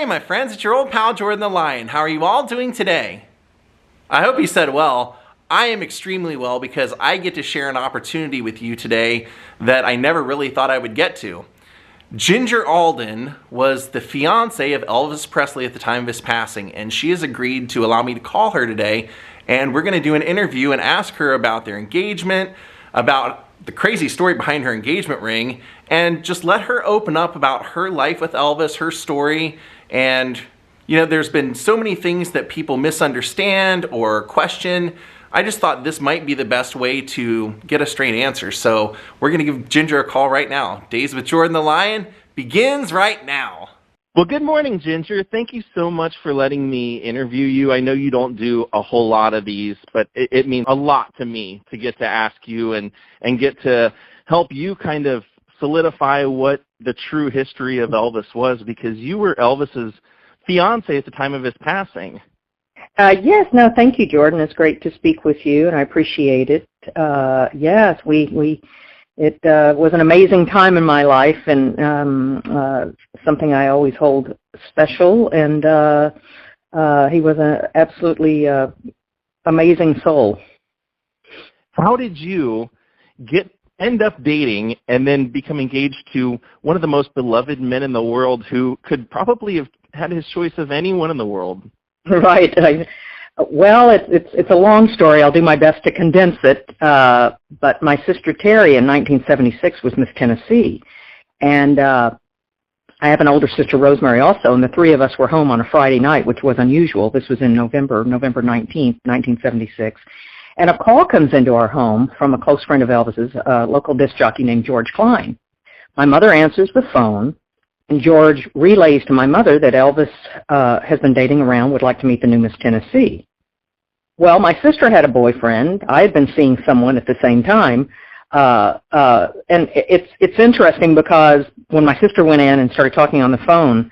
Hey, my friends, it's your old pal Jordan the Lion. How are you all doing today? I hope you said well. I am extremely well because I get to share an opportunity with you today that I never really thought I would get to. Ginger Alden was the fiance of Elvis Presley at the time of his passing, and she has agreed to allow me to call her today, and we're going to do an interview and ask her about their engagement, about the crazy story behind her engagement ring, and just let her open up about her life with Elvis, her story. And you know, there's been so many things that people misunderstand or question. I just thought this might be the best way to get a straight answer. So we're gonna give Ginger a call right now. Daze with Jordan the Lion begins right now. Well, good morning, Ginger. Thank you so much for letting me interview you. I know you don't do a whole lot of these, but it means a lot to me to get to ask you and get to help you kind of solidify what the true history of Elvis was, because you were Elvis's fiance at the time of his passing. Yes, no, thank you, Jordan. It's great to speak with you, and I appreciate it. Yes, it was an amazing time in my life, and something I always hold special, and he was an absolutely amazing soul. How did you end up dating and then become engaged to one of the most beloved men in the world, who could probably have had his choice of anyone in the world? Right. Well, it's a long story. I'll do my best to condense it. But my sister Terry in 1976 was Miss Tennessee, and I have an older sister, Rosemary, also, and the three of us were home on a Friday night, which was unusual. This was in November 19th, 1976. And a call comes into our home from a close friend of Elvis's, a local disc jockey named George Klein. My mother answers the phone, and George relays to my mother that Elvis has been dating around, would like to meet the new Miss Tennessee. Well, my sister had a boyfriend. I had been seeing someone at the same time. And it's interesting because when my sister went in and started talking on the phone,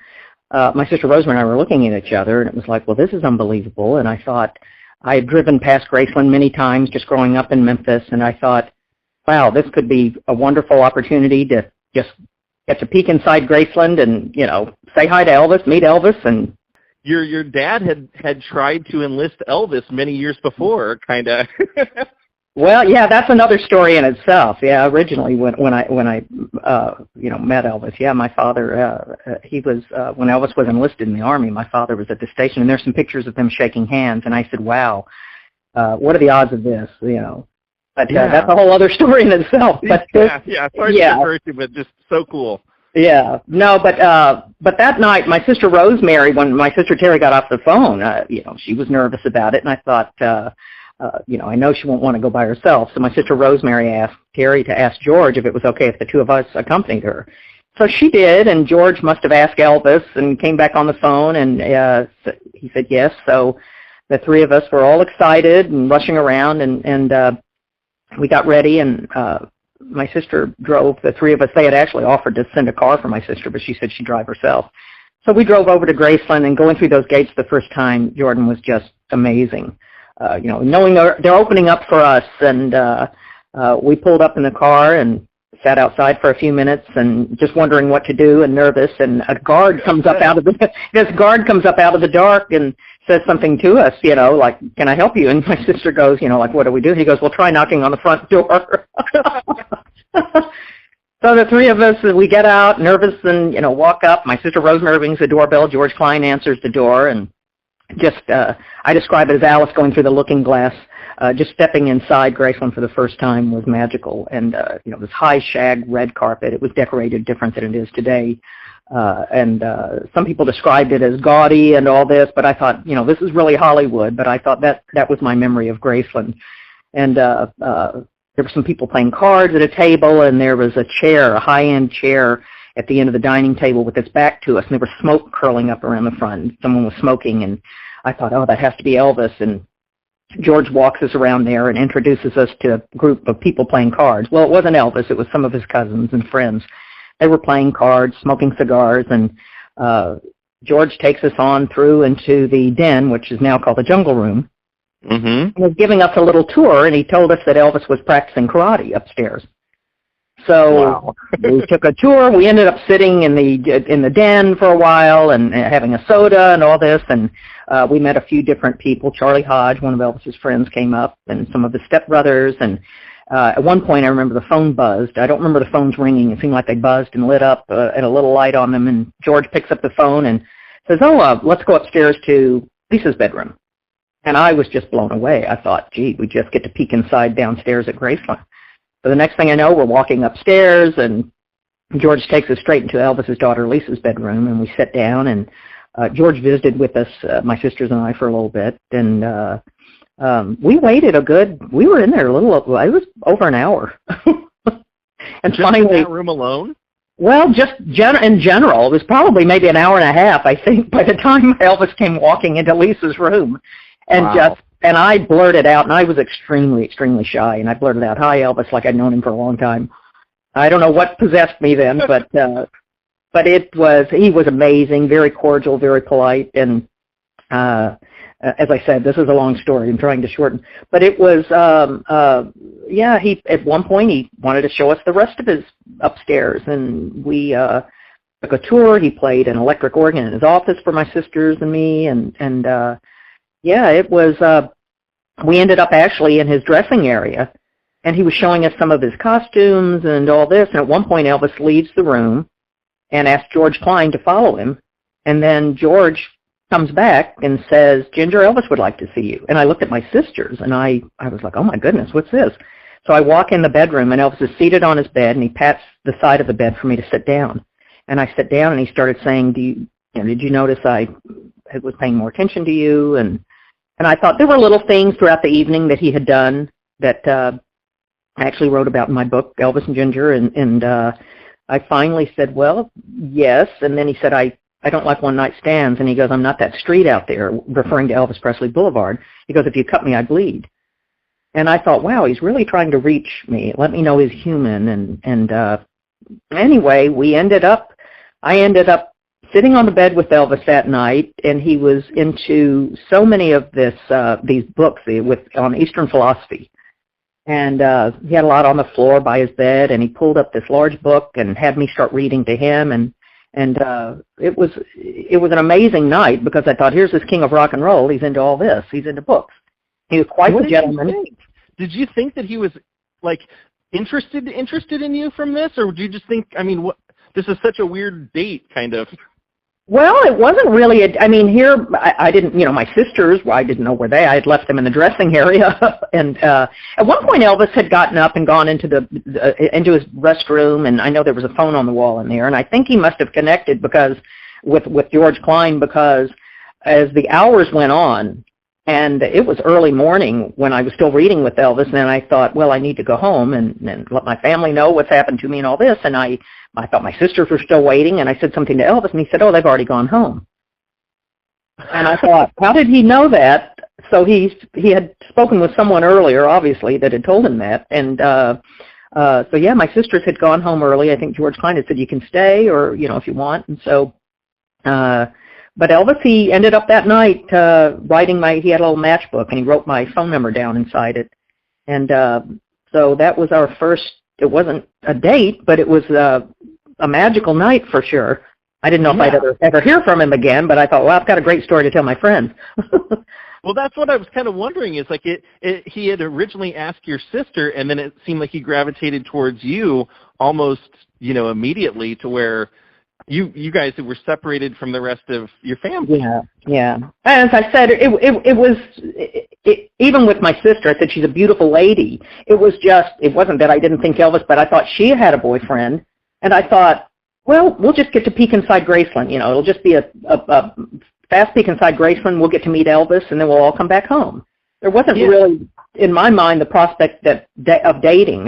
my sister Rosemary and I were looking at each other, and it was like, well, this is unbelievable. And I thought, I had driven past Graceland many times just growing up in Memphis, and I thought, wow, this could be a wonderful opportunity to just get to peek inside Graceland and, you know, say hi to Elvis, meet Elvis. And your dad had tried to enlist Elvis many years before, kind of. Well, yeah, that's another story in itself. Yeah, originally when I met Elvis, yeah, my father, he was when Elvis was enlisted in the Army, my father was at the station, and there's some pictures of them shaking hands, and I said, wow, what are the odds of this, you know? But yeah. That's a whole other story in itself. But sorry to encourage you, but just so cool. Yeah, no, but that night, my sister Rosemary, when my sister Terry got off the phone, you know, she was nervous about it, and I thought, you know, I know she won't want to go by herself. So my sister Rosemary asked Terry to ask George if it was okay if the two of us accompanied her. So she did, and George must have asked Elvis and came back on the phone, and he said yes. So the three of us were all excited and rushing around, and we got ready, and my sister drove the three of us. They had actually offered to send a car for my sister, but she said she'd drive herself. So we drove over to Graceland, and going through those gates the first time, Jordan, was just amazing. You know, knowing they're opening up for us, and we pulled up in the car and sat outside for a few minutes, and just wondering what to do and nervous. And a guard comes up out of the dark and says something to us, you know, like, "Can I help you?" And my sister goes, you know, like, "What do we do?" He goes, "Well, try knocking on the front door." So the three of us, we get out, nervous, and, you know, walk up. My sister Rosemary rings the doorbell. George Klein answers the door, and just, I describe it as Alice going through the looking glass. Just stepping inside Graceland for the first time was magical. And, you know, this high shag red carpet, it was decorated different than it is today. And some people described it as gaudy and all this, but I thought, you know, this is really Hollywood. But I thought that was my memory of Graceland. And there were some people playing cards at a table, and there was a chair, a high-end chair at the end of the dining table with its back to us, and there was smoke curling up around the front. Someone was smoking, and I thought, oh, that has to be Elvis. And George walks us around there and introduces us to a group of people playing cards. Well, it wasn't Elvis. It was some of his cousins and friends. They were playing cards, smoking cigars, and George takes us on through into the den, which is now called the Jungle Room. Mm-hmm. He was giving us a little tour, and he told us that Elvis was practicing karate upstairs. So Wow. we took a tour. We ended up sitting in the den for a while and having a soda and all this. And we met a few different people. Charlie Hodge, one of Elvis's friends, came up, and some of his stepbrothers. And at one point, I remember the phone buzzed. I don't remember the phones ringing. It seemed like they buzzed and lit up and a little light on them. And George picks up the phone and says, "Oh, let's go upstairs to Lisa's bedroom." And I was just blown away. I thought, gee, we just get to peek inside downstairs at Graceland. So the next thing I know, we're walking upstairs, and George takes us straight into Elvis's daughter Lisa's bedroom, and we sit down, and George visited with us, my sisters and I, for a little bit, and we waited we were in there it was over an hour. And just finally, in that room alone? Well, just in general, it was probably maybe an hour and a half, I think, by the time Elvis came walking into Lisa's room. And Wow. and I blurted out, and I was extremely, extremely shy, and I blurted out, "Hi, Elvis," like I'd known him for a long time. I don't know what possessed me then, but he was amazing, very cordial, very polite, and as I said, this is a long story. I'm trying to shorten, but it was, he at one point he wanted to show us the rest of his upstairs, and we took a tour. He played an electric organ in his office for my sisters and me, and it was. We ended up actually in his dressing area, and he was showing us some of his costumes and all this. And at one point, Elvis leaves the room and asks George Klein to follow him. And then George comes back and says, "Ginger, Elvis would like to see you." And I looked at my sisters, and I was like, "Oh my goodness, what's this?" So I walk in the bedroom, and Elvis is seated on his bed, and he pats the side of the bed for me to sit down. And I sit down, and he started saying, "Did you notice I was paying more attention to you?" And I thought there were little things throughout the evening that he had done that I actually wrote about in my book, Elvis and Ginger, and I finally said, "Well, yes." And then he said, I don't like one-night stands. And he goes, "I'm not that street out there," referring to Elvis Presley Boulevard. He goes, "If you cut me, I bleed." And I thought, wow, he's really trying to reach me, let me know he's human. And anyway, I ended up sitting on the bed with Elvis that night, and he was into so many of these books on Eastern philosophy. And he had a lot on the floor by his bed, and he pulled up this large book and had me start reading to him. And it was an amazing night, because I thought, here's this king of rock and roll. He's into all this. He's into books. He was quite the gentleman. Did you think that he was like interested in you from this, or did you just think, this is such a weird date, kind of? Well, it wasn't really. Here I didn't. My sisters. I didn't know where I had left them in the dressing area. And at one point, Elvis had gotten up and gone into into his restroom, and I know there was a phone on the wall in there. And I think he must have connected with George Klein, because as the hours went on, and it was early morning when I was still reading with Elvis, and I thought, well, I need to go home and let my family know what's happened to me and all this. And I thought my sisters were still waiting, and I said something to Elvis, and he said, "Oh, they've already gone home." And I thought, how did he know that? So he had spoken with someone earlier, obviously, that had told him that. And so yeah, my sisters had gone home early. I think George Klein had said, "You can stay, or if you want." And so, but Elvis, he ended up that night writing he had a little matchbook, and he wrote my phone number down inside it. And so that was our first. It wasn't a date, but it was a magical night for sure. I didn't know if I'd ever hear from him again, but I thought, well, I've got a great story to tell my friends. Well, that's what I was kind of wondering. Is like he had originally asked your sister, and then it seemed like he gravitated towards you almost, immediately, to where you guys were separated from the rest of your family. Yeah. As I said, it was even with my sister. I said she's a beautiful lady. It wasn't that I didn't think Elvis, but I thought she had a boyfriend, and I thought, well, we'll just get to peek inside Graceland. It'll just be a fast peek inside Graceland. We'll get to meet Elvis, and then we'll all come back home. There wasn't really, in my mind, the prospect of dating.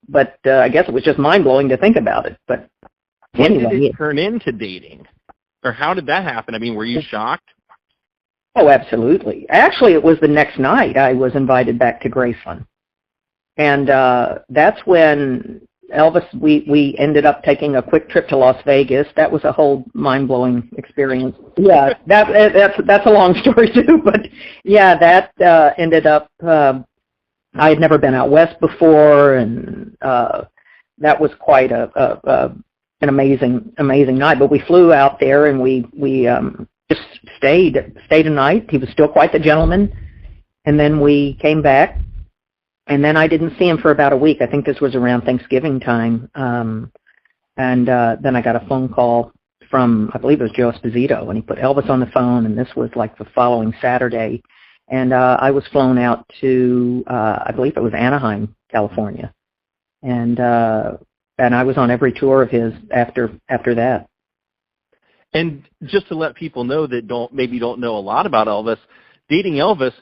But I guess it was just mind blowing to think about it. But when did it turn into dating? Or how did that happen? Were you shocked? Oh, absolutely. Actually, it was the next night I was invited back to Graceland. And that's when Elvis, we ended up taking a quick trip to Las Vegas. That was a whole mind-blowing experience. Yeah, that's a long story too. But yeah, that ended up I had never been out west before, and that was quite an amazing night. But we flew out there, and we just stayed a night. He was still quite the gentleman, and then we came back, and then I didn't see him for about a week. I think this was around Thanksgiving time, and then I got a phone call from, I believe it was Joe Esposito, and he put Elvis on the phone, and this was like the following Saturday, and I was flown out to, I believe it was Anaheim, California, and I was on every tour of his after that. And just to let people know that maybe don't know a lot about Elvis, dating Elvis,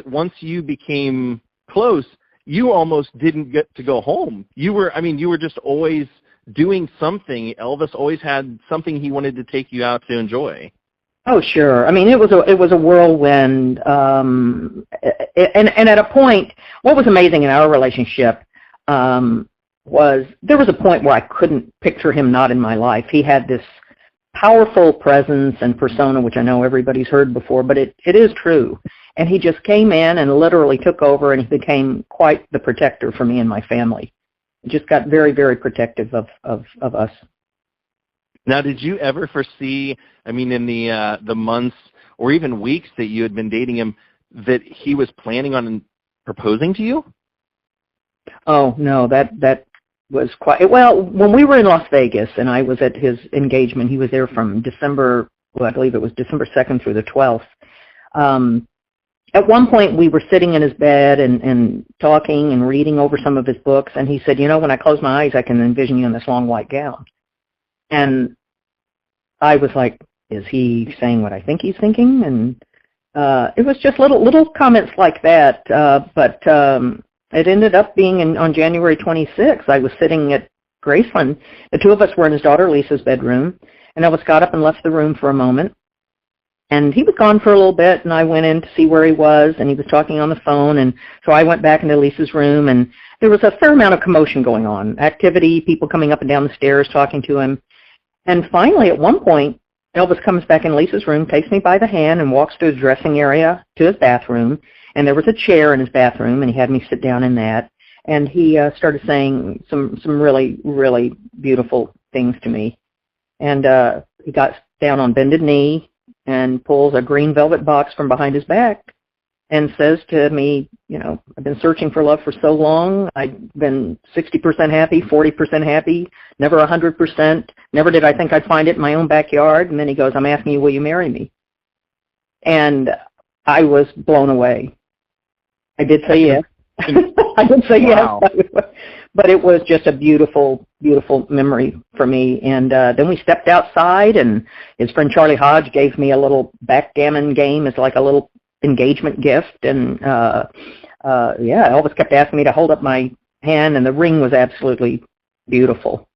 once you became close, you almost didn't get to go home. You were just always doing something. Elvis always had something he wanted to take you out to enjoy. Oh, sure. I mean, it was a whirlwind, and at a point, what was amazing in our relationship was there was a point where I couldn't picture him not in my life. He had this powerful presence and persona, which I know everybody's heard before, but it is true. And he just came in and literally took over, and he became quite the protector for me and my family. He just got very, very protective of us. Now, did you ever foresee, I mean, in the months or even weeks that you had been dating him, that he was planning on proposing to you? Oh, no, that was quite, well, when we were in Las Vegas and I was at his engagement, he was there from December, well, I believe it was December 2nd through the 12th. At one point, we were sitting in his bed and talking and reading over some of his books, and he said, you know, when I close my eyes, I can envision you in this long white gown. And I was like, is he saying what I think he's thinking? And it was just little comments like that, but it ended up being on January 26th. I was sitting at Graceland. The two of us were in his daughter Lisa's bedroom, and Elvis got up and left the room for a moment. And he was gone for a little bit, and I went in to see where he was, and he was talking on the phone. And so I went back into Lisa's room, and there was a fair amount of commotion going on, activity, people coming up and down the stairs talking to him. And finally, at one point, Elvis comes back in Lisa's room, takes me by the hand, and walks through the dressing area to his bathroom. And there was a chair in his bathroom, and he had me sit down in that. And he started saying some really, really beautiful things to me. And he got down on bended knee and pulls a green velvet box from behind his back and says to me, you know, I've been searching for love for so long. I've been 60% happy, 40% happy, never 100%. Never did I think I'd find it in my own backyard. And then he goes, I'm asking you, will you marry me? And I was blown away. I did say yes. I did say wow. Yes. But it was just a beautiful, beautiful memory for me. And then we stepped outside, and his friend Charlie Hodge gave me a little backgammon game as like a little engagement gift. And, yeah, Elvis kept asking me to hold up my hand, and the ring was absolutely beautiful.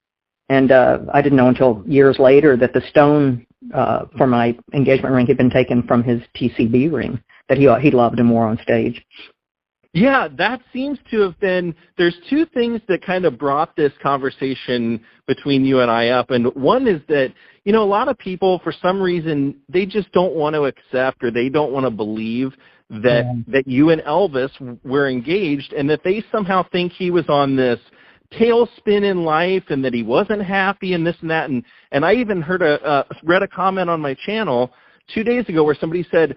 And I didn't know until years later that the stone for my engagement ring had been taken from his TCB ring that he loved and wore on stage. Yeah, that seems to have been, there's two things that kind of brought this conversation between you and I up. And one is that, you know, a lot of people, for some reason, they just don't want to accept, or they don't want to believe that you and Elvis were engaged, and that they somehow think he was on this tailspin in life and that he wasn't happy and this and that. And I even read a comment on my channel 2 days ago where somebody said,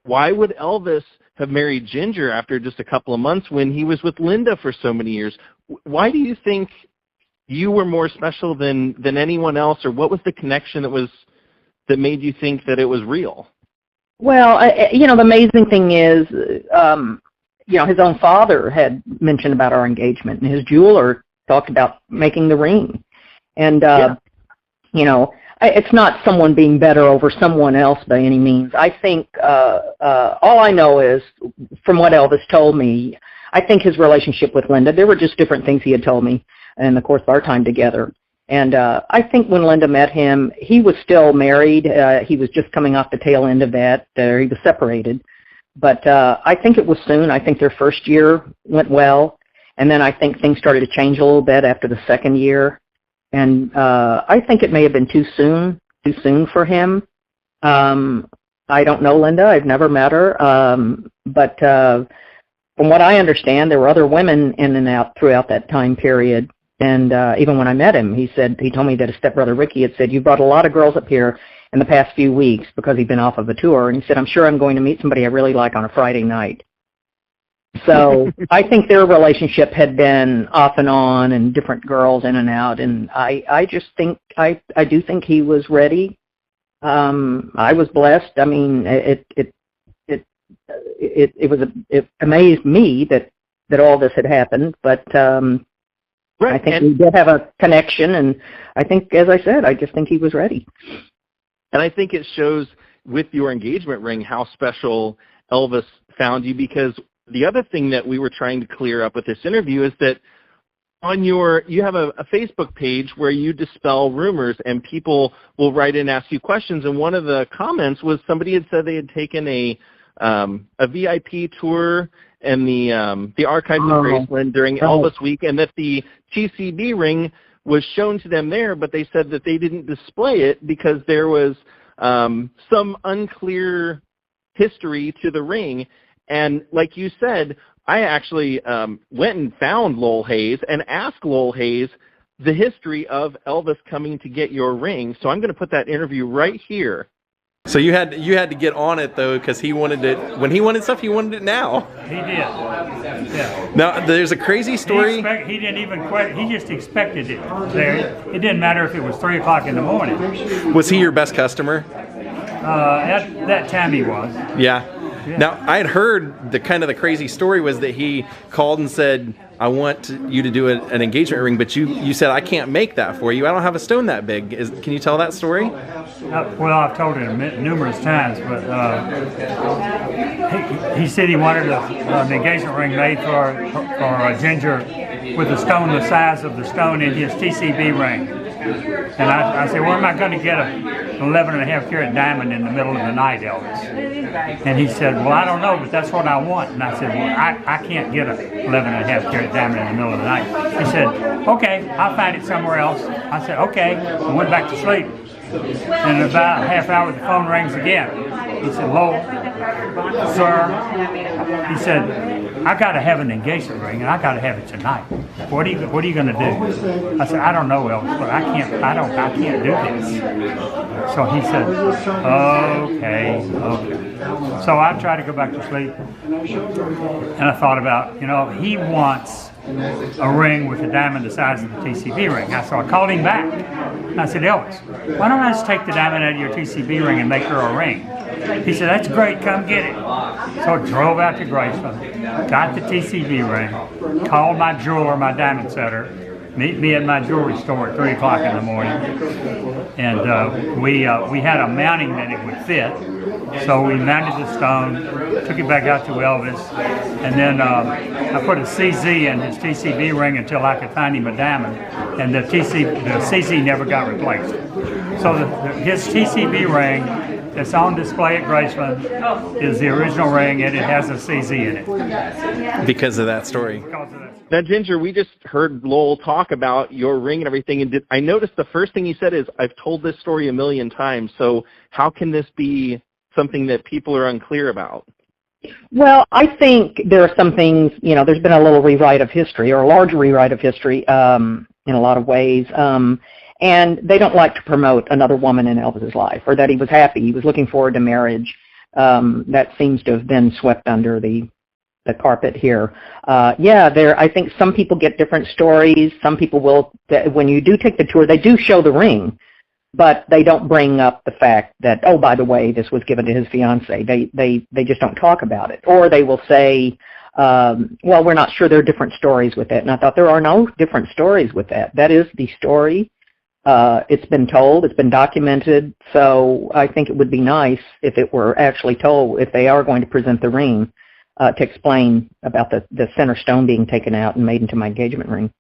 why would Elvis have married Ginger after just a couple of months when he was with Linda for so many years? Why do you think you were more special than anyone else, or what was the connection that made you think that it was real? Well, you know, the amazing thing is, you know, his own father had mentioned about our engagement, and his jeweler talked about making the ring. And, you know, it's not someone being better over someone else by any means. I think all I know is, from what Elvis told me, I think his relationship with Linda, there were just different things he had told me in the course of our time together. And I think when Linda met him, he was still married. He was just coming off the tail end of that. He was separated. But I think it was soon. I think their first year went well. And then I think things started to change a little bit after the second year. And I think it may have been too soon for him. I don't know Linda. I've never met her. But from what I understand, there were other women in and out throughout that time period. And even when I met him, he told me that his stepbrother Ricky had said, "You brought a lot of girls up here in the past few weeks," because he'd been off of a tour. And he said, "I'm sure I'm going to meet somebody I really like on a Friday night." So I think their relationship had been off and on, and different girls in and out. And I just think, I do think he was ready. I was blessed. I mean, it amazed me that all this had happened, but right. I think we did have a connection, and I think, as I said, I just think he was ready. And I think it shows with your engagement ring how special Elvis found you, because the other thing that we were trying to clear up with this interview is that you have a Facebook page where you dispel rumors, and people will write in and ask you questions. And one of the comments was somebody had said they had taken a VIP tour in the archives of Graceland during Elvis Week, and that the TCB ring was shown to them there, but they said that they didn't display it because there was some unclear history to the ring. And like you said, I actually went and found Lowell Hayes and asked Lowell Hayes the history of Elvis coming to get your ring. So I'm going to put that interview right here. So you had to get on it, though, because he wanted it. When he wanted stuff, he wanted it now. He did. Yeah. Now there's a crazy story. He didn't even quit. He just expected it there. It didn't matter if it was 3 o'clock in the morning. Was he your best customer? At that time he was. Yeah. Now I had heard the crazy story was that he called and said, "I want you to do an engagement ring," but you said, "I can't make that for you. I don't have a stone that big." Can you tell that story? Well, I've told it numerous times, but he said he wanted an engagement ring made for a ginger with a stone the size of the stone in his TCB ring. And I said, "Where am I going to get an 11.5 carat diamond in the middle of the night, Elvis?" And he said, "Well, I don't know, but that's what I want." And I said, "Well, I can't get an 11.5 carat diamond in the middle of the night." He said, "Okay, I'll find it somewhere else." I said, "Okay." I went back to sleep. And in about a half hour, the phone rings again. He said, "Lowell, sir," he said, "I got to have an engagement ring, and I got to have it tonight. What are you going to do?" I said, "I don't know, Elvis, but I can't do this." So he said, okay. So I tried to go back to sleep, and I thought about, he wants a ring with a diamond the size of the TCB ring. So I called him back. I said, "Elvis, why don't I just take the diamond out of your TCB ring and make her a ring?" He said, "That's great, come get it." So I drove out to Graceland, got the TCB ring, called my jeweler, my diamond setter, meet me at my jewelry store at 3 o'clock in the morning. And we had a mounting that it would fit. So we mounted the stone, took it back out to Elvis, and then I put a CZ in his TCB ring until I could find him a diamond, and the CZ never got replaced. So his TCB ring that's on display at Graceland is the original ring, and it has a CZ in it. Because of that story. Now, Ginger, we just heard Lowell talk about your ring and everything, and I noticed the first thing he said is, "I've told this story a million times, so how can this be something that people are unclear about?" Well, I think there are some things, there's been a little rewrite of history, or a large rewrite of history in a lot of ways, and they don't like to promote another woman in Elvis's life, or that he was happy, he was looking forward to marriage. That seems to have been swept under the carpet here. I think some people get different stories. Some people will, when you do take the tour, they do show the ring, but they don't bring up the fact that, oh, by the way, this was given to his fiancée. They just don't talk about it. Or they will say, well, we're not sure, there are different stories with that. And I thought, there are no different stories with that. That is the story. It's been told, it's been documented, so I think it would be nice if it were actually told, if they are going to present the ring, to explain about the center stone being taken out and made into my engagement ring.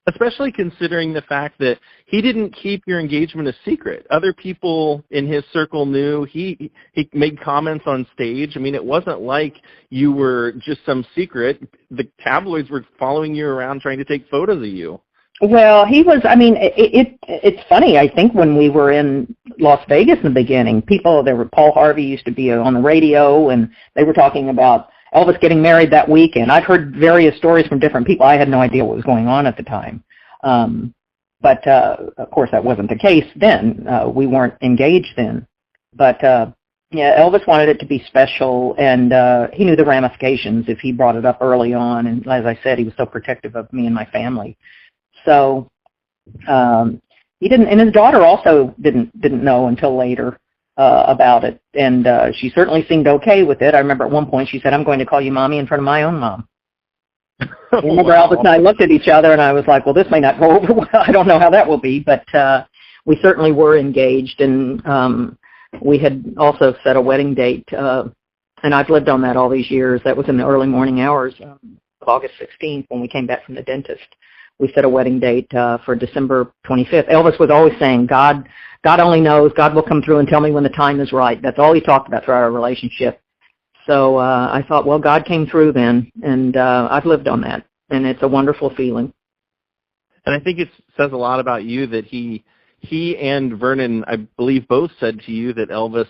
Especially considering the fact that he didn't keep your engagement a secret. Other people in his circle knew. He made comments on stage. I mean, it wasn't like you were just some secret. The tabloids were following you around trying to take photos of you. Well, he was, it's funny, I think when we were in Las Vegas in the beginning, Paul Harvey used to be on the radio, and they were talking about Elvis getting married that weekend. I'd heard various stories from different people. I had no idea what was going on at the time. But of course, that wasn't the case then. We weren't engaged then. But yeah, Elvis wanted it to be special, and he knew the ramifications if he brought it up early on. And as I said, he was so protective of me and my family. So he didn't, and his daughter also didn't know until later about it. And she certainly seemed okay with it. I remember at one point she said, "I'm going to call you Mommy in front of my own mom." I remember Elvis and I looked at each other, and I was like, well, this may not go over well. I don't know how that will be, but we certainly were engaged, and we had also set a wedding date, and I've lived on that all these years. That was in the early morning hours of August 16th when we came back from the dentist. We set a wedding date for December 25th. Elvis was always saying, God only knows. God will come through and tell me when the time is right. That's all he talked about throughout our relationship. So I thought, well, God came through then, and I've lived on that, and it's a wonderful feeling. And I think it says a lot about you that he and Vernon, I believe, both said to you that Elvis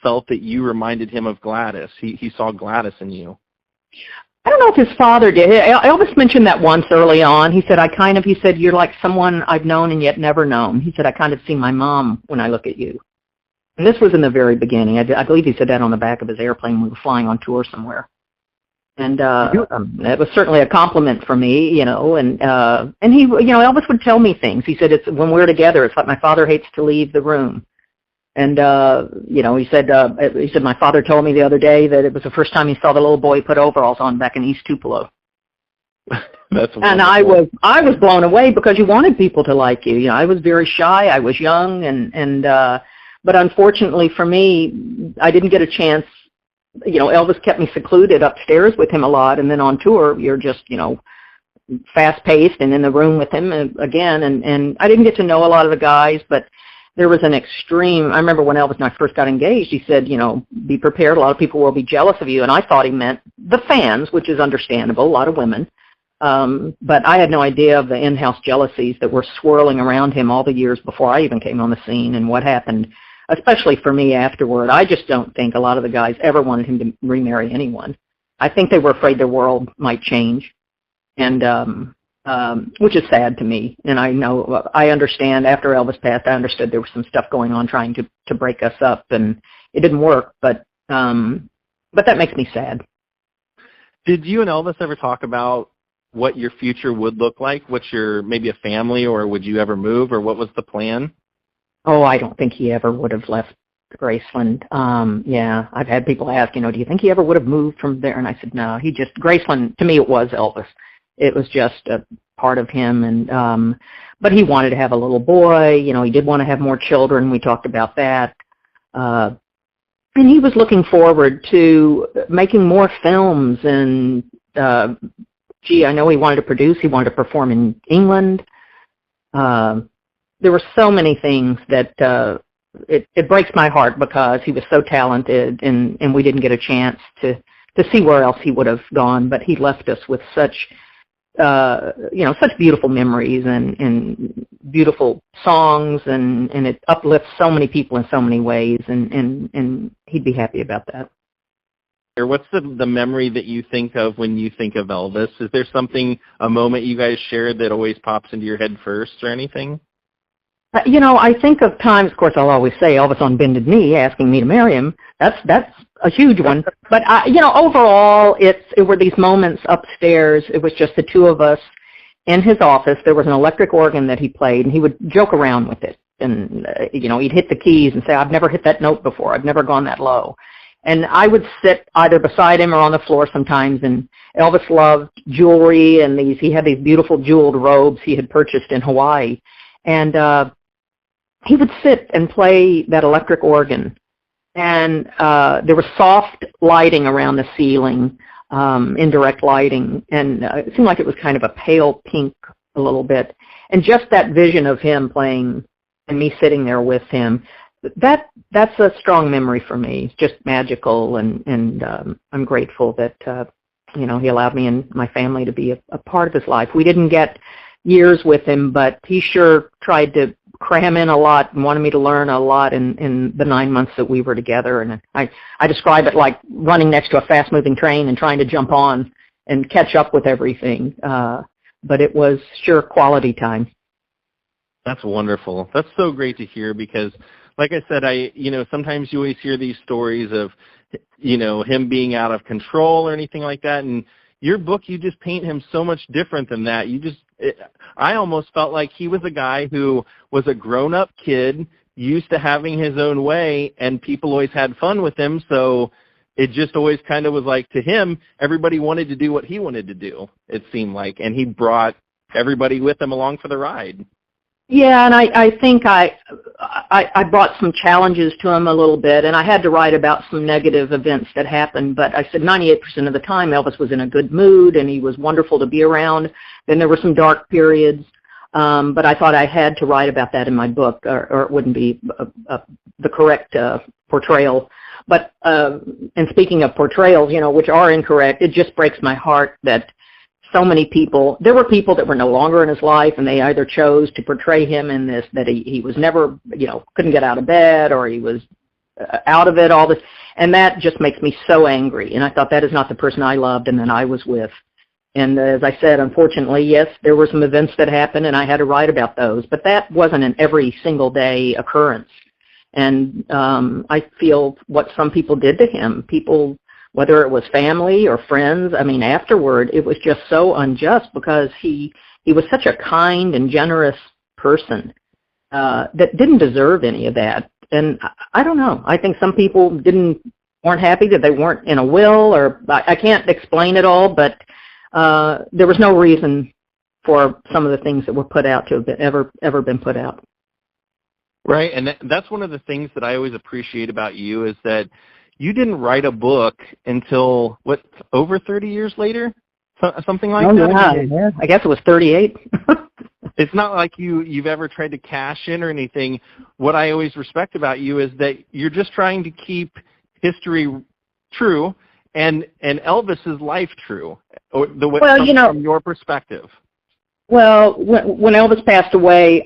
felt that you reminded him of Gladys. He saw Gladys in you. I don't know if his father did. Elvis mentioned that once early on. He said, he said, you're like someone I've known and yet never known. He said, I kind of see my mom when I look at you. And this was in the very beginning. I believe he said that on the back of his airplane when we were flying on tour somewhere. And that was certainly a compliment for me, you know. And he, you know, Elvis would tell me things. He said, when we're together, it's like my father hates to leave the room. And, you know, he said, my father told me the other day that it was the first time he saw the little boy put overalls on back in East Tupelo. That's wonderful. And I was blown away because you wanted people to like you. You know, I was very shy. I was young, but unfortunately for me, I didn't get a chance. You know, Elvis kept me secluded upstairs with him a lot, and then on tour, you're just, you know, fast-paced and in the room with him again, and I didn't get to know a lot of the guys, but there was an extreme. I remember when Elvis and I first got engaged, he said, you know, be prepared, a lot of people will be jealous of you, and I thought he meant the fans, which is understandable, a lot of women, but I had no idea of the in-house jealousies that were swirling around him all the years before I even came on the scene, and what happened, especially for me afterward. I just don't think a lot of the guys ever wanted him to remarry anyone. I think they were afraid their world might change, and which is sad to me. And I understand after Elvis passed, I understood there was some stuff going on trying to break us up, and it didn't work, but that makes me sad. Did you and Elvis ever talk about what your future would look like? What's your, maybe a family, or would you ever move, or what was the plan? Oh, I don't think he ever would have left Graceland. Yeah, I've had people ask, you know, do you think he ever would have moved from there? And I said, no, Graceland, to me, it was Elvis. It was just a part of him. And but he wanted to have a little boy. You know, he did want to have more children. We talked about that. And he was looking forward to making more films. And, I know he wanted to produce. He wanted to perform in England. There were so many things that it breaks my heart because he was so talented, and we didn't get a chance to see where else he would have gone. But he left us with such, you know, such beautiful memories and beautiful songs, and it uplifts so many people in so many ways, and he'd be happy about that. What's the memory that you think of when you think of Elvis? Is there a moment you guys shared that always pops into your head first, or anything? You know, I think of times, of course, I'll always say Elvis on bended knee asking me to marry him. That's a huge one. But, you know, overall, it were these moments upstairs. It was just the two of us in his office. There was an electric organ that he played, and he would joke around with it. And, you know, he'd hit the keys and say, I've never hit that note before. I've never gone that low. And I would sit either beside him or on the floor sometimes, and Elvis loved jewelry, and he had these beautiful jeweled robes he had purchased in Hawaii. And he would sit and play that electric organ, and there was soft lighting around the ceiling, indirect lighting, and it seemed like it was kind of a pale pink a little bit. And just that vision of him playing and me sitting there with him, that's a strong memory for me. It's just magical, and I'm grateful that you know, he allowed me and my family to be a part of his life. We didn't get years with him, but he sure tried to cram in a lot and wanted me to learn a lot in the 9 months that we were together. And I describe it like running next to a fast-moving train and trying to jump on and catch up with everything. But it was sure quality time. That's wonderful. That's so great to hear because, like I said, sometimes you always hear these stories of, him being out of control or anything like that. And your book, you just paint him so much different than that. I almost felt like he was a guy who was a grown-up kid, used to having his own way, and people always had fun with him. So it just always kind of was like, to him, everybody wanted to do what he wanted to do, it seemed like. And he brought everybody with him along for the ride. Yeah, and I think I brought some challenges to him a little bit, and I had to write about some negative events that happened, but I said 98% of the time Elvis was in a good mood, and he was wonderful to be around. Then there were some dark periods, but I thought I had to write about that in my book, or it wouldn't be the correct portrayal. But, and speaking of portrayals, which are incorrect, it just breaks my heart that so many people, there were people that were no longer in his life, and they either chose to portray him in this, that he was never, couldn't get out of bed, or he was out of it, all this, and that just makes me so angry. And I thought, that is not the person I loved and that I was with. And as I said, unfortunately, yes, there were some events that happened, and I had to write about those, but that wasn't an every single day occurrence. And I feel what some people did to him, people, whether it was family or friends, afterward, it was just so unjust because he was such a kind and generous person that didn't deserve any of that. And I don't know. I think some people weren't happy that they weren't in a will, or I can't explain it all, but there was no reason for some of the things that were put out to have ever been put out. Right, and that's one of the things that I always appreciate about you is that you didn't write a book until, over 30 years later? Something like that? Yeah. I guess it was 38. It's not like you've ever tried to cash in or anything. What I always respect about you is that you're just trying to keep history true and Elvis's life true, or from your perspective. Well, when Elvis passed away,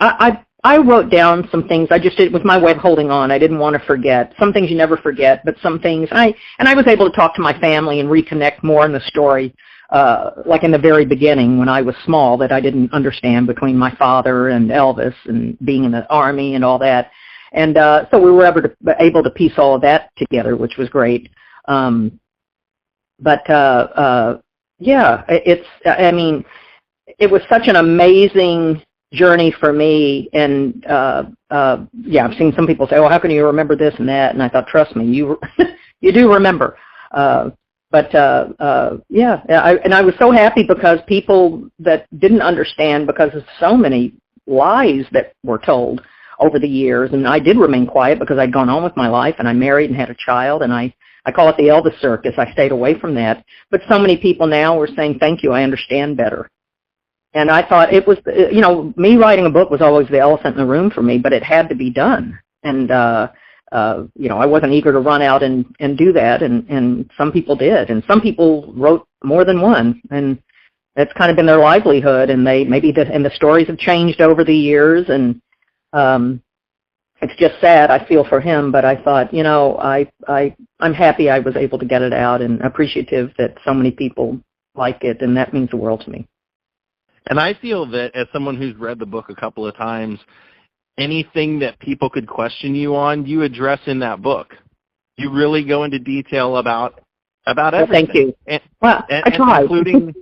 I wrote down some things. It was my way of holding on. I didn't want to forget. Some things you never forget, but some things I was able to talk to my family and reconnect more in the story, like in the very beginning when I was small, that I didn't understand between my father and Elvis and being in the Army and all that. And so we were able to piece all of that together, which was great. It was such an amazing journey for me, and I've seen some people say, "Oh, how can you remember this and that?" And I thought, trust me, you do remember. I was so happy because people that didn't understand, because of so many lies that were told over the years, and I did remain quiet because I'd gone on with my life, and I married and had a child, and I call it the Elvis circus. I stayed away from that. But so many people now were saying, "Thank you, I understand better." And I thought it was, me writing a book was always the elephant in the room for me, but it had to be done. And, I wasn't eager to run out and do that, and some people did. And some people wrote more than one, and that's kind of been their livelihood, and the stories have changed over the years, and it's just sad. I feel for him, but I thought, I'm happy I was able to get it out, and appreciative that so many people like it, and that means the world to me. And I feel that as someone who's read the book a couple of times, anything that people could question you on, you address in that book. You really go into detail about everything. Thank you. I tried. Including,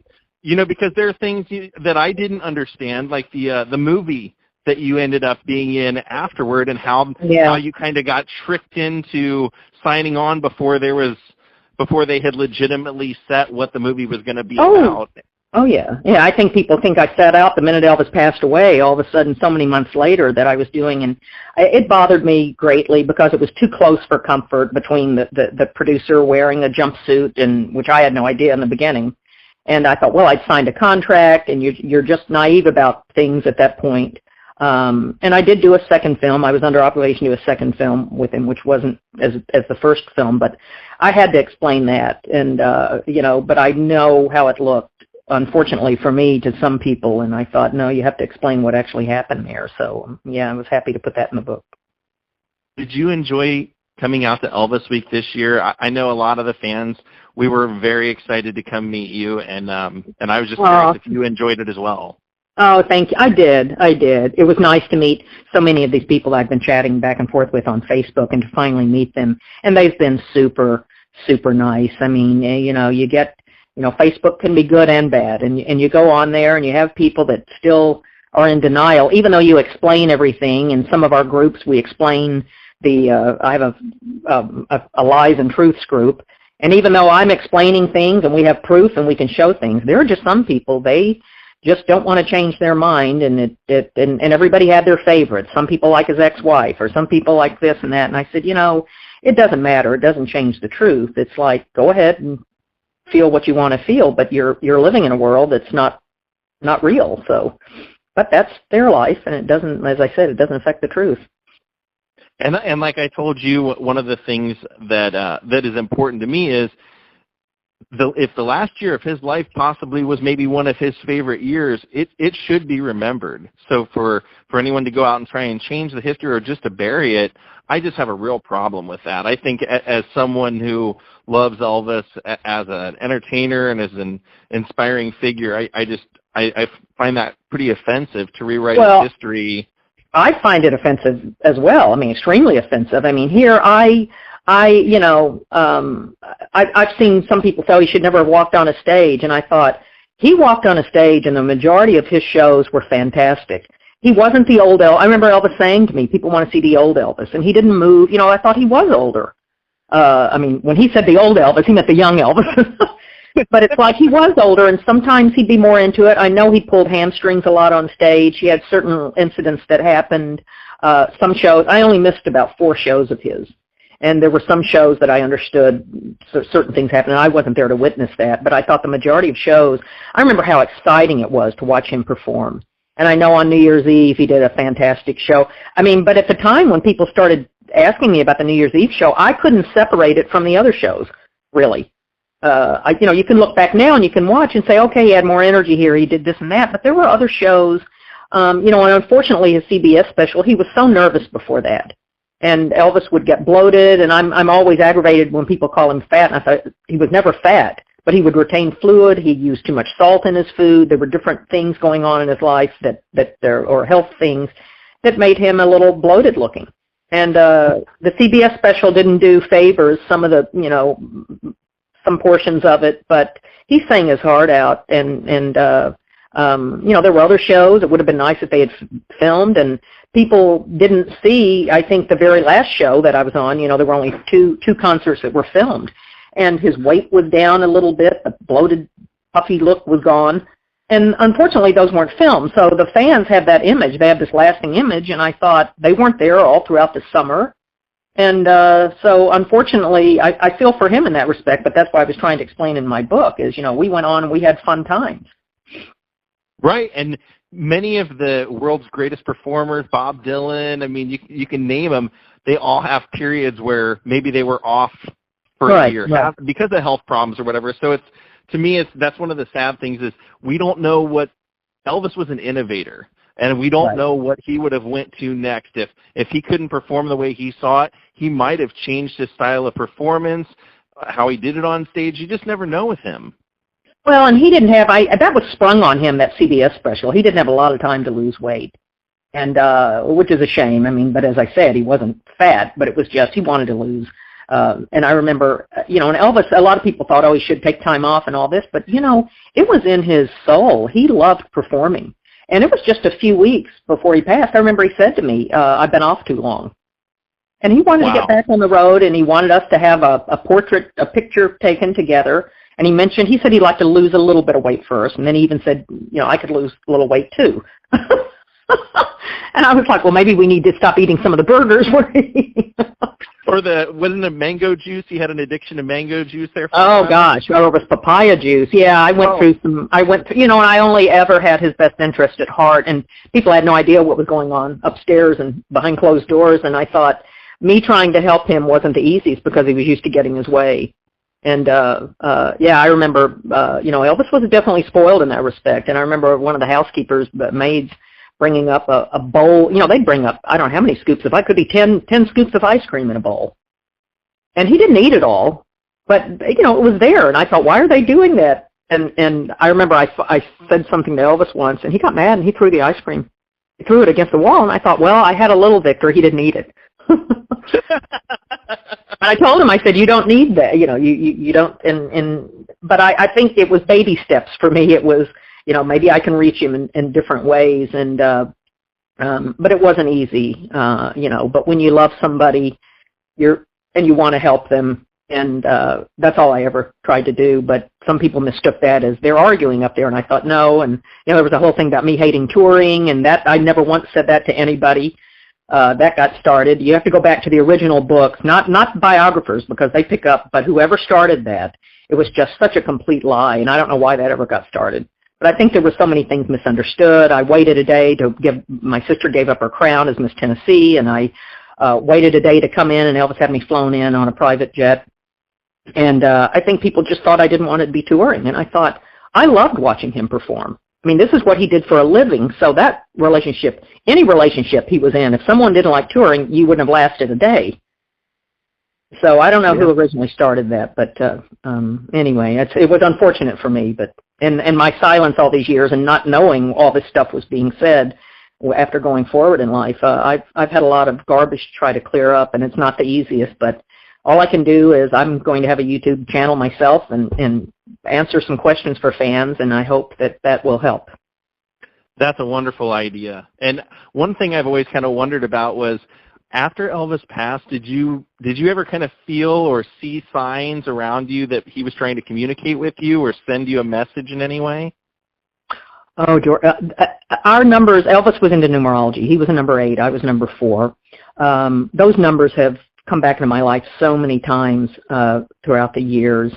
because there are things that I didn't understand, like the movie that you ended up being in afterward, and how you kind of got tricked into signing on before they had legitimately set what the movie was going to be about. Oh, yeah. Yeah, I think people think I sat out the minute Elvis passed away, all of a sudden so many months later, that I was doing, and it bothered me greatly because it was too close for comfort between the producer wearing a jumpsuit, and which I had no idea in the beginning. And I thought, well, I'd signed a contract, and you're just naive about things at that point. And I did do a second film. I was under obligation to do a second film with him, which wasn't as the first film, but I had to explain that. And, but I know how it looked unfortunately for me, to some people, and I thought, no, you have to explain what actually happened there. So, yeah, I was happy to put that in the book. Did you enjoy coming out to Elvis Week this year? I know a lot of the fans, we were very excited to come meet you, and I was just curious if you enjoyed it as well. Oh, thank you. I did. It was nice to meet so many of these people I've been chatting back and forth with on Facebook, and to finally meet them. And they've been super, super nice. I mean, you get, Facebook can be good and bad, and you go on there and you have people that still are in denial, even though you explain everything. In some of our groups, we explain I have a lies and truths group, and even though I'm explaining things and we have proof and we can show things, there are just some people, they just don't want to change their mind, and and everybody had their favorites. Some people like his ex-wife, or some people like this and that. And I said, it doesn't matter. It doesn't change the truth. It's like, go ahead and feel what you want to feel, but you're living in a world that's not real. So, but that's their life, and it doesn't, as I said, it doesn't affect the truth. And like I told you, one of the things that is important to me is, if the last year of his life possibly was maybe one of his favorite years, it should be remembered. So for anyone to go out and try and change the history or just to bury it, I just have a real problem with that. I think as someone who loves Elvis as an entertainer and as an inspiring figure, I find that pretty offensive to rewrite his history. I find it offensive as well. I mean, extremely offensive. I mean, here I've seen some people say, he should never have walked on a stage, and I thought, he walked on a stage, and the majority of his shows were fantastic. He wasn't the old Elvis. I remember Elvis saying to me, people want to see the old Elvis, and he didn't move. I thought he was older. I mean, when he said the old Elvis, he meant the young Elvis. But it's like he was older, and sometimes he'd be more into it. I know he pulled hamstrings a lot on stage. He had certain incidents that happened. Some shows, I only missed about 4 shows of his. And there were some shows that I understood certain things happened, and I wasn't there to witness that. But I thought the majority of shows, I remember how exciting it was to watch him perform. And I know on New Year's Eve he did a fantastic show. I mean, but at the time when people started asking me about the New Year's Eve show, I couldn't separate it from the other shows, really. You can look back now and you can watch and say, okay, he had more energy here, he did this and that. But there were other shows, and unfortunately his CBS special, he was so nervous before that. And Elvis would get bloated, and I'm always aggravated when people call him fat, and I thought he was never fat, but he would retain fluid, he used too much salt in his food, there were different things going on in his life or health things that made him a little bloated looking. And the CBS special didn't do favors, some of the, some portions of it, but he sang his heart out, and there were other shows. It would have been nice if they had filmed, and people didn't see, I think, the very last show that I was on. There were only two concerts that were filmed, and his weight was down a little bit, the bloated, puffy look was gone, and unfortunately those weren't filmed. So the fans have that image. They have this lasting image, and I thought they weren't there all throughout the summer. And so unfortunately, I feel for him in that respect, but that's what I was trying to explain in my book is, we went on and we had fun times. Right, and many of the world's greatest performers, Bob Dylan, I mean, you can name them, they all have periods where maybe they were off for a year because of health problems or whatever. So to me, that's one of the sad things is we don't know what, Elvis was an innovator. And we don't know what he would have went to next. If he couldn't perform the way he saw it, he might have changed his style of performance, how he did it on stage. You just never know with him. Well, and he didn't have, that was sprung on him, that CBS special. He didn't have a lot of time to lose weight, and which is a shame. I mean, but as I said, he wasn't fat, but it was just he wanted to lose. And I remember, and Elvis, a lot of people thought, he should take time off and all this, but, it was in his soul. He loved performing. And it was just a few weeks before he passed. I remember he said to me, I've been off too long. And he wanted to get back on the road, and he wanted us to have a picture taken together. And he said he'd like to lose a little bit of weight first. And then he even said, I could lose a little weight too. And I was like, well, maybe we need to stop eating some of the burgers. Or wasn't it mango juice? He had an addiction to mango juice there. Gosh, or it was papaya juice. Yeah, I went through, and I only ever had his best interest at heart, and people had no idea what was going on upstairs and behind closed doors, and I thought me trying to help him wasn't the easiest because he was used to getting his way. And yeah, I remember, Elvis was definitely spoiled in that respect. And I remember one of the housekeepers, maids, bringing up a bowl. They'd bring up, I don't know how many scoops. If I could be 10 scoops of ice cream in a bowl. And he didn't eat it all, but, it was there. And I thought, why are they doing that? And I remember I said something to Elvis once, and he got mad, and he threw the ice cream. He threw it against the wall, and I thought, well, I had a little victory. He didn't eat it. And I told him, I said, you don't need that, you don't, but I think it was baby steps for me. It was, maybe I can reach him in different ways, and, but it wasn't easy, but when you love somebody, and you want to help them, and that's all I ever tried to do, but some people mistook that as they're arguing up there, and I thought, no, and, there was a whole thing about me hating touring, and that, I never once said that to anybody. That got started. You have to go back to the original books, not biographers, because they pick up, but whoever started that, it was just such a complete lie, and I don't know why that ever got started. But I think there were so many things misunderstood. I waited a day my sister gave up her crown as Miss Tennessee, and I waited a day to come in, and Elvis had me flown in on a private jet. And I think people just thought I didn't want to be touring, and I thought, I loved watching him perform. I mean, this is what he did for a living, so that relationship, any relationship he was in, if someone didn't like touring, you wouldn't have lasted a day. So I don't know who originally started that, but anyway, it was unfortunate for me. But and my silence all these years and not knowing all this stuff was being said after going forward in life, I've had a lot of garbage to try to clear up, and it's not the easiest, but all I can do is I'm going to have a YouTube channel myself and answer some questions for fans, and I hope that will help. That's a wonderful idea. And one thing I've always kind of wondered about was, after Elvis passed, did you ever kind of feel or see signs around you that he was trying to communicate with you or send you a message in any way? Oh, George, our numbers, Elvis was into numerology. He was a number 8. I was number 4. Those numbers have come back into my life so many times throughout the years,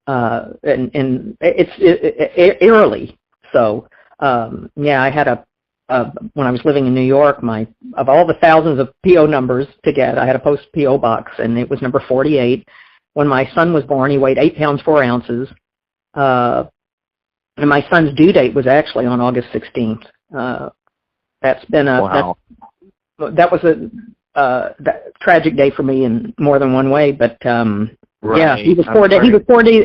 and it's eerily so. Yeah, I had when I was living in New York, of all the thousands of PO numbers to get, I had a post PO box, and it was number 48. When my son was born, he weighed 8 pounds 4 ounces, and my son's due date was actually on August 16th. That's been wow. That was a tragic day for me in more than one way, but right. Yeah, he was 4 days. He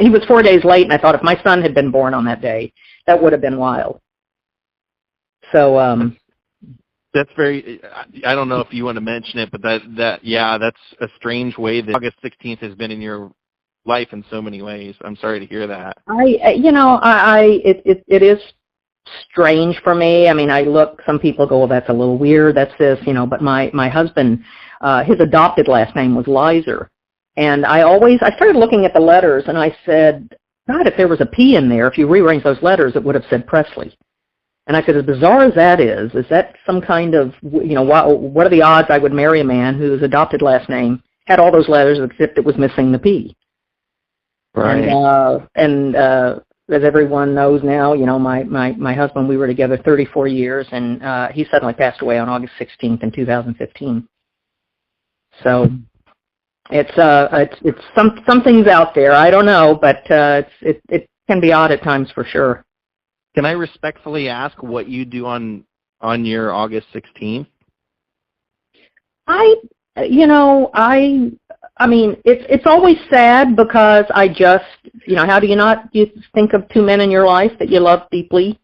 was 4 days late, and I thought if my son had been born on that day, that would have been wild. So that's very. I don't know if you want to mention it, but that's a strange way that August 16th has been in your life in so many ways. I'm sorry to hear that. It is strange for me. I mean, some people go, well, that's a little weird, that's this, but my husband, his adopted last name was Lizer. And I started looking at the letters, and I said, God, if there was a P in there, if you rearrange those letters, it would have said Presley. And I said, as bizarre as that is that some kind of, what are the odds I would marry a man whose adopted last name had all those letters except it was missing the P? Right. And as everyone knows now, my husband, we were together 34 years, and he suddenly passed away on August 16th in 2015. So it's something's out there. I don't know, but it can be odd at times for sure. Can I respectfully ask what you do on your August 16th? I mean, it's always sad because I just, how do you think of 2 men in your life that you love deeply?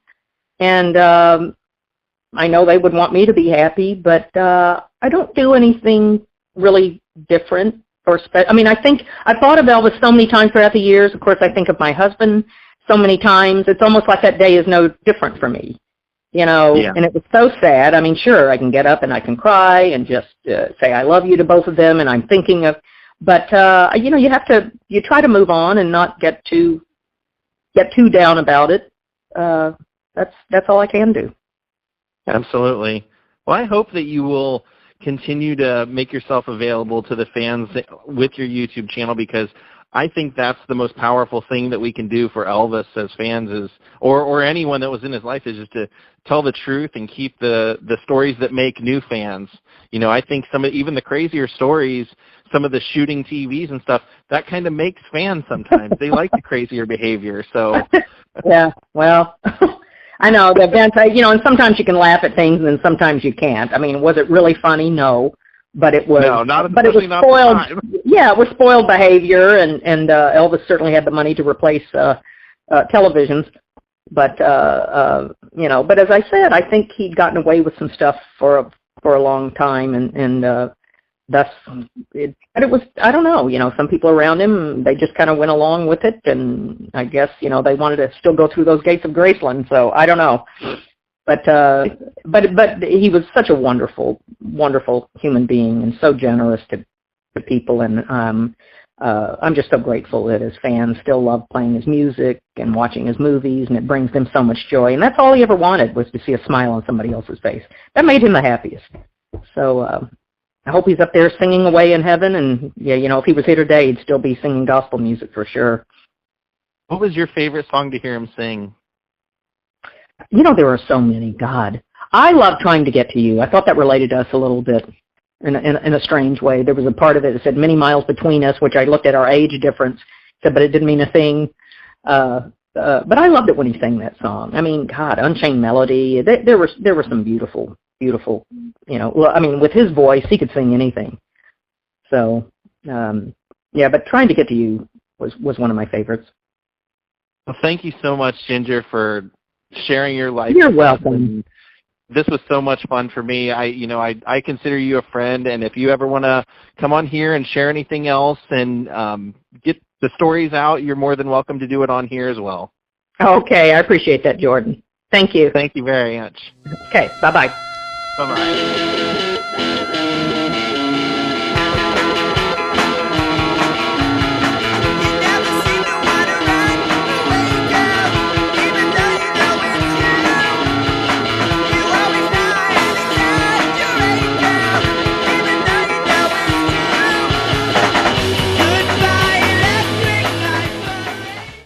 And I know they would want me to be happy, but I don't do anything really different or special. I mean, I've thought of Elvis so many times throughout the years. Of course, I think of my husband so many times. It's almost like that day is no different for me. Yeah. And it was so sad. I mean, sure, I can get up and I can cry and just say I love you to both of them, and I'm thinking of, but you try to move on and not get too down about it. That's all I can do. Absolutely. Well, I hope that you will continue to make yourself available to the fans with your YouTube channel, because I think that's the most powerful thing that we can do for Elvis as fans is, or anyone that was in his life, is just to tell the truth and keep the stories that make new fans. You know, I think even the crazier stories, some of the shooting TVs and stuff, that kind of makes fans sometimes. They like the crazier behavior. So yeah, well, I know the events, you know, and sometimes you can laugh at things and then sometimes you can't. I mean, was it really funny? No. But it was, but it was spoiled. Yeah, it was spoiled behavior, and Elvis certainly had the money to replace televisions. But you know, but as I said, I think he'd gotten away with some stuff for a long time, and that's it. But it was, I don't know, you know, some people around him, they just kind of went along with it, and I guess, you know, they wanted to still go through those gates of Graceland. So I don't know. But he was such a wonderful, wonderful human being, and so generous to people, and I'm just so grateful that his fans still love playing his music and watching his movies, and it brings them so much joy. And that's all he ever wanted, was to see a smile on somebody else's face. That made him the happiest. So I hope he's up there singing away in heaven, and yeah, you know, if he was here today, he'd still be singing gospel music for sure. What was your favorite song to hear him sing? You know, there are so many. God, I love Trying to Get to You. I thought that related to us a little bit in a strange way. There was a part of it that said many miles between us, which I looked at our age difference, said, but it didn't mean a thing. But I loved it when he sang that song. I mean, God, Unchained Melody. There were some beautiful, beautiful, you know, well, I mean, with his voice, he could sing anything. So, yeah, but Trying to Get to You was one of my favorites. Well, thank you so much, Ginger, for sharing your life. You're welcome. This was so much fun for me. I consider you a friend, and if you ever want to come on here and share anything else and get the stories out, you're more than welcome to do it on here as well. Okay, I appreciate that, Jordan. Thank you. Thank you very much. Okay, bye-bye. Bye-bye.